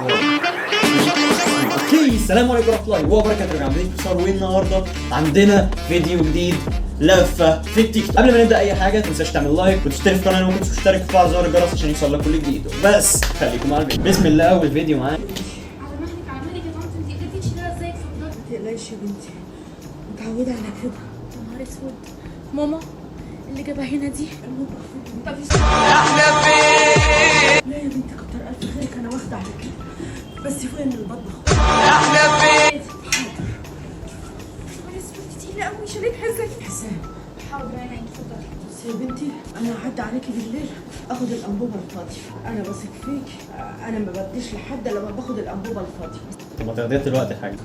اوكي، السلام عليكم ورحمه الله وبركاته. عاملين بصور النهارده عندنا فيديو جديد لفه في التيك توك. قبل ما نبدا اي حاجه تنساش تعمل لايك وتشترك في القناه، وممكن تشترك وتفعل زر الجرس عشان يوصلك كل جديد. بس خليكم مع الفيديو. بسم الله. اول فيديو معانا. على مهلك يا طنط، انت قدرتي تشيليها ازاي؟ اتفضلي. ما تقلقيش يا بنتي، متعوده على كده. يا نهار اسود، ماما اللي جابها هنا دي طب احنا فين؟ لا يا بنتي كتر الف خيرك، انا واخده على كده، بس فوقي من المطبخ. احنا فين؟ نهار اسود، تقيله قوي. شالتها ازاي؟ حسام، حاضر انا اتفضلي. بس يا بنتي انا هعدي عليكي بالليل اخد الانبوبه الفاضيه. انا بثق فيك، انا ما بديش لحد لما باخد الانبوبه الفاضيه. طب ما تاخديها دلوقتي حاجه.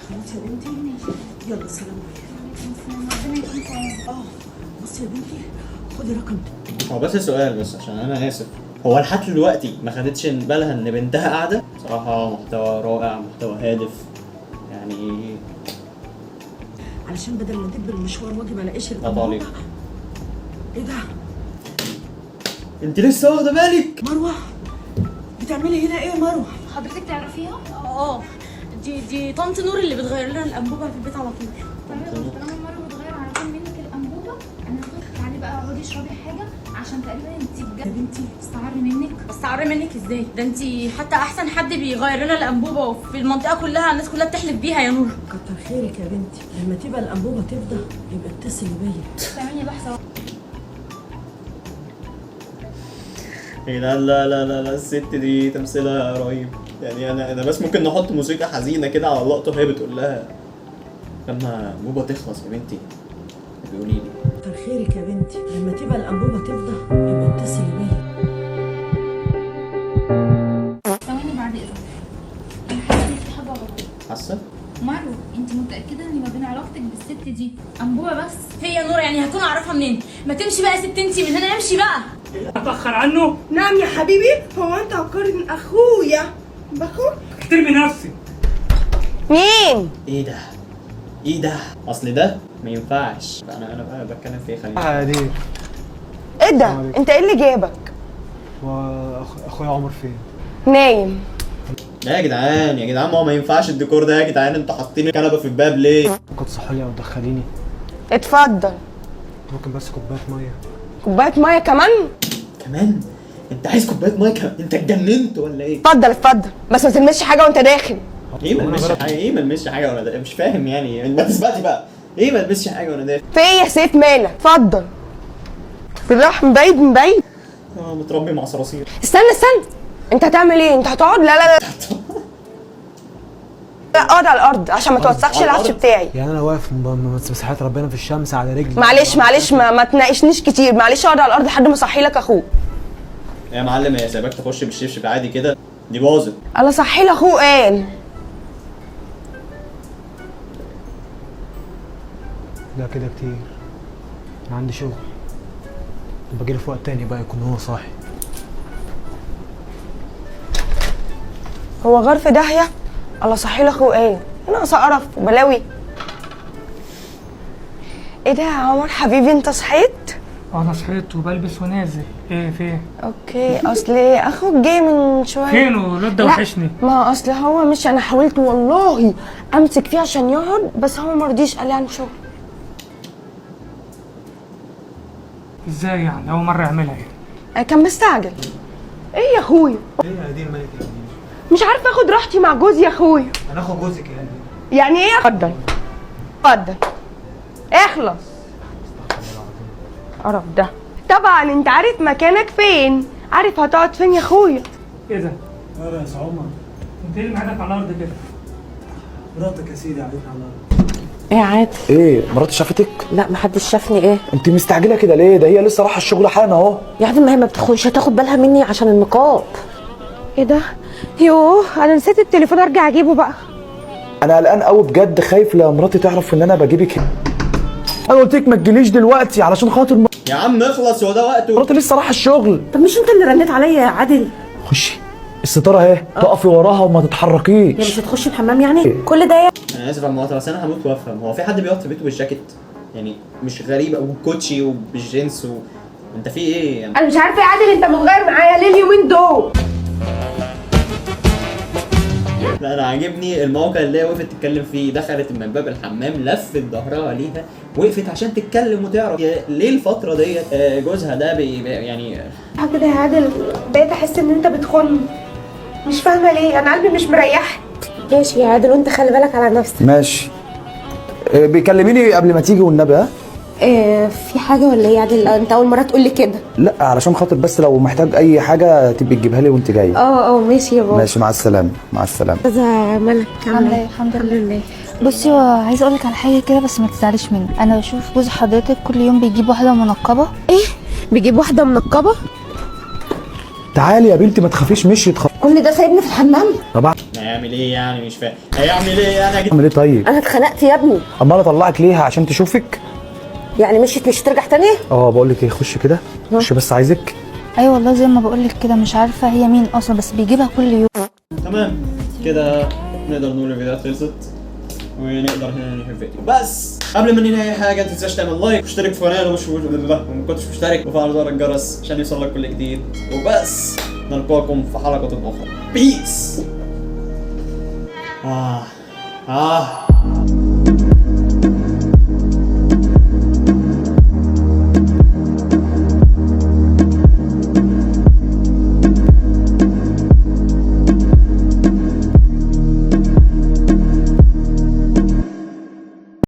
خلاص يا بنتي، يلا سلام عليكم. ربنا يكون في عونك. بصي يا بنتي، خدي رقم. هو بس سؤال، بس عشان انا اسف، هو لحد دلوقتي ما خدتش بالها ان بنتها قاعده؟ بصراحه محتوى رائع، محتوى هادف يعني. علشان بدل ما ادب المشوار واجي ما الاقيش طالب. الانبوبه. ايه ده؟ انت لسه واخده بالك؟ مروه، بتعملي هنا ايه يا مروه؟ حضرتك تعرفيها؟ دي طنط نور اللي بتغير لنا الانبوبه في البيت على طول. طالما مره بتغير على طول منك الانبوبه، انا هاخدك. تعالي بقى اقعدي اشربي حاجه، عشان تقريبا انت يا بجد بنتي استعر منك. استعر منك ازاي؟ ده انت حتى احسن حد بيغير لنا الانبوبه، وفي المنطقه كلها الناس كلها بتحلف بيها يا نور. كتر خيرك يا بنتي، لما تبقى الانبوبه تفضى يبقى اتصلي بيا. ثواني لحظه. ايه ده؟ لا لا لا لا، الست دي تمثيلها رهيب يعني. انا بس ممكن نحط موسيقى حزينه كده على اللقطه وهي بتقول لها لما بوبا تخلص يا بنتي بيقولي لي. كتر خيرك يا بنتي، لما تبقى الانبوبه تفضى يبقى اتصلي بيا. ثواني بعد اذنك، انا حاسه ان في حاجه غلط. حاسه؟ مارو، انت متاكده ان ما بين علاقتك بالست دي انبوبه بس؟ هي نور يعني، هكون اعرفها منين؟ ما تمشي بقى يا ست انتي من هنا، امشي بقى. اتاخر عنه. نعم يا حبيبي، هو انت هتقارن اخويا باخوك؟ احترمي نفسك. مين؟ ايه ده؟ ايه ده؟ اصل ده ما ينفعش. انا بقى بتكلم في ايه؟ خليني عادي. ايه ده؟ انت ايه اللي جابك؟ واخويا عمر فين؟ نايم. لا يا جدعان يا جدعان، ما هو ما ينفعش الديكور ده يا جدعان. انتوا حاطين الكنبه في الباب ليه؟ ممكن تصحولي او تدخليني؟ اتفضل. ممكن بس كوبايه ميه؟ كوبايه ميه كمان؟ كمان؟ انت عايز كوبايه ميه كمان؟ انت اتجننت ولا ايه؟ اتفضل اتفضل، بس ما تلمسش حاجه وانت داخل. ايه ما لمسش حاجه؟ ايه ما لمسش حاجه وانا داخل؟ مش فاهم يعني. ما تثبتي بقى. ايه ما لمسش حاجه وانا داخل؟ في ايه يا سيف مالك؟ اتفضل. بالراحه، من بعيد من بعيد. متربي مع صراصير. استنى استنى، انت هتعمل ايه؟ انت هتقعد؟ لا لا لا لا، اقعد على الارض عشان ما توسخش على العفش الأرض؟ بتاعي. يعني انا واقف مساحات ربنا في الشمس على رجلي. معلش معلش، ما تناقشنيش كتير. معلش اقعد على الارض لحد ما اصحي لك اخوك. يا معلم، هي سايباك تخش بالشبشب عادي كده؟ دي باظت. انا صحي لاخوه قال. لا كده كتير، انا عندي شغل، باجي له في وقت تاني بقى يكون هو صاحي. هو غار في داهيه؟ الله صحي لاخوه قال. انا ناقصه قرف وبلاوي. ايه ده يا عمر حبيبي، انت صحيت؟ انا صحيت وبلبس ونازل. ايه فين؟ اوكي، اصل اخوك جاي من شويه. فين الواد ده؟ لا، وحشني. ما اصل هو مش، انا حاولت والله امسك فيه عشان يقعد، بس هو ما رضيش، قال لي عن شغل. ازاي يعني؟ اول مره يعملها يعني. كان مستعجل. ايه يا اخويا؟ ايه يا قديم مالك يا قديم؟ مش عارفه اخد راحتي مع جوزي يا اخويا. انا اخو جوزك يعني؟ يعني ايه؟ اتفضل اتفضل اخلص. قرف ده. طبعا انت عارف مكانك فين، عارف هتقعد فين يا اخويا. ايه ده؟ اه يا عمر، انت ايه اللي معدك على الارض كده؟ مراتك يا سيدي قعدتنا على الارض. ايه عادي؟ ايه مراتي شافتك؟ لا محدش شافني. ايه انت مستعجله كده ليه؟ ده هي لسه رايحه الشغل حالا اهو. يا عادي، ما هي ما بتخونش، هتاخد بالها مني عشان النقاب. ايه ده؟ يوه انا نسيت التليفون، ارجع اجيبه بقى. انا قلقان قوي بجد، خايف لا مراتي تعرف ان انا بجيبك. انا قلت لك ما تجيليش دلوقتي علشان خاطر يا عم اخلص، هو ده وقته. مراتي لسه رايحه الشغل. طب مش انت اللي رنيت عليا يا عادل؟ خشي الستاره اهي، تقفي وراها وما يا تتحركيش. مش هتخش الحمام يعني؟ كل ده انا اسف يا مواطن، بس انا هموت وافهم. هو في حد بيقعد في بيته بالجاكيت؟ يعني مش غريب؟ وبالكوتشي وبالجينز انت في ايه يعني؟ انا مش عارفه يا عادل انت متغير معايا ليه اليومين دول؟ لا انا عاجبني الموقع اللي هي وقفت تتكلم فيه، دخلت من باب الحمام لفت ظهرها ليها، وقفت عشان تتكلم وتعرف ليه الفتره ديت جوزها ده يعني كده يا عادل بقيت احس ان انت بتخون، مش فاهمه ليه، انا قلبي مش مريح. ماشي يا عادل وانت خلي بالك على نفسك. ماشي. بيكلميني قبل ما تيجي والنبي. ها في حاجه ولا ايه يا عادل؟ انت اول مره تقول لي كده. لا علشان خاطر بس لو محتاج اي حاجه تبقي تجيبها لي وانت جاي. ماشي يا بابا. ماشي مع السلامه. مع السلامه. استاذه ملك عامله ايه؟ الحمد لله. بصي هو عايزه اقول لك على حاجه كده بس ما تزعليش مني، انا بشوف جوز حضرتك كل يوم بيجيب واحده منقبه. ايه؟ بيجيب واحده منقبه؟ تعالي يا بنتي ما تخافيش، مش كل ده سايبني في الحمام؟ طبعا. هيعمل ايه يعني؟ مش فاهم هيعمل ايه يعني. اعمل ايه طيب؟ انا اتخنقت يا ابني. امال اطلعك ليها عشان تشوفك؟ يعني مشيت مش هترجع تاني؟ بقول لك ايه، خش كده خش بس عايزك. ايوه والله زي ما بقول لك كده، مش عارفه هي مين اصلا بس بيجيبها كل يوم. تمام كده نقدر نقول الفيديوهات خلصت ونقدر هنا ننهي الفيديو. بس قبل ما ننهي اي حاجه ما تنساش تعمل لايك واشترك في القناه وما كنتش مشترك وفعل زر الجرس عشان يوصلك كل جديد. وبس نلقاكم في حلقه اخرى. بيس.